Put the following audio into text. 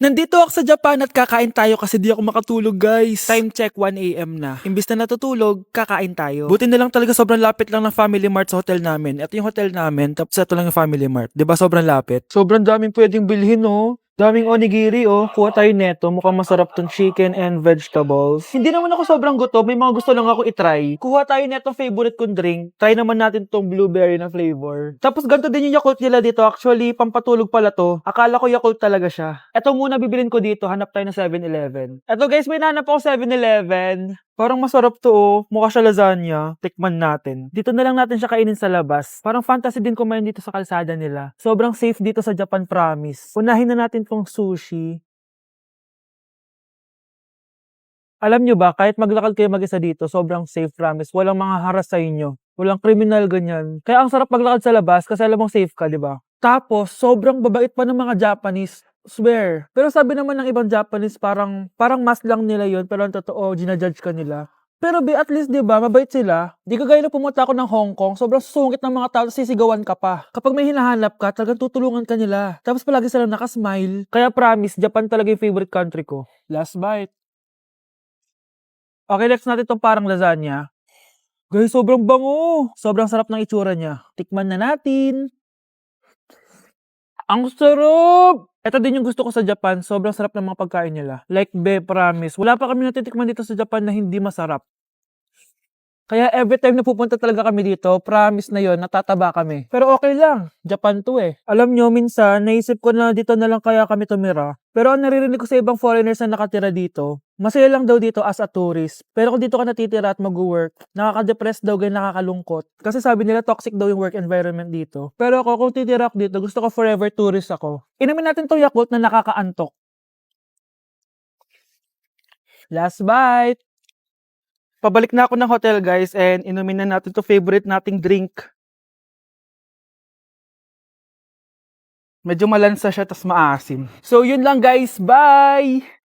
Nandito ako sa Japan at kakain tayo kasi di ako makatulog, guys. Time check 1 AM na. Imbis na natutulog, kakain tayo. Buti na lang talaga sobrang lapit lang ng Family Mart sa hotel namin. Ito yung hotel namin, tapos ito lang yung Family Mart. 'Di ba sobrang lapit? Sobrang daming pwedeng bilhin, oh. Daming onigiri, oh. Kuha tayo neto. Mukhang masarap tong chicken and vegetables. Hindi naman ako sobrang gutom. May mga gusto lang ako itry. Kuha tayo netong favorite kong drink. Try naman natin tong blueberry na flavor. Tapos ganito din yung Yakult nila dito. Actually, pampatulog pala to. Akala ko Yakult talaga siya. Ito muna bibilin ko dito. Hanap tayo ng 7-Eleven. Ito guys, may nanap ako 7-Eleven. Parang masarap to, oh. Mukha siya lasagna. Tikman natin. Dito na lang natin siya kainin sa labas. Parang fantasy din kumain dito sa kalsada nila. Sobrang safe dito sa Japan, promise. Unahin na natin tong sushi. Alam nyo ba, kahit maglakad kayo mag-isa dito, sobrang safe, promise. Walang mga haras sa inyo. Walang kriminal, ganyan. Kaya ang sarap maglakad sa labas kasi alam mong safe ka, di ba? Tapos, sobrang babait pa ng mga Japanese. Swear. Pero sabi naman ng ibang Japanese, parang mas lang nila yon pero ang totoo, ginajudge ka nila. Pero be, at least 'di ba, mabait sila. Di kagaya na pumunta ako ng Hong Kong, sobrang sungit ng mga tao, sisigawan ka pa. Kapag may hinahanap ka, talagang tutulungan ka nila. Tapos palagi silang nakasmile. Kaya promise, Japan talaga yung favorite country ko. Last bite. Okay, next natin tong parang lasagna. Guys, sobrang bango. Sobrang sarap ng itsura niya. Tikman na natin. Ang sarap! Ito din yung gusto ko sa Japan. Sobrang sarap ng mga pagkain nila. Like, be, promise. Wala pa kami natitikman dito sa Japan na hindi masarap. Kaya every time na pupunta talaga kami dito, promise na yon, natataba kami. Pero okay lang, Japan to eh. Alam nyo, minsan, naisip ko na dito na lang kaya kami tumira. Pero ang naririnig ko sa ibang foreigners na nakatira dito, masaya lang daw dito as a tourist. Pero kung dito ka natitira at mag-work, nakaka-depress daw, ganyan nakakalungkot. Kasi sabi nila toxic daw yung work environment dito. Pero ako, kung titira ako dito, gusto ko forever tourist ako. Inumin natin to Yakult na nakakaantok. Last bite! Pabalik na ako ng hotel, guys, and inumin na natin to favorite nating drink. Medyo malansa siya tas maasim. So yun lang, guys. Bye!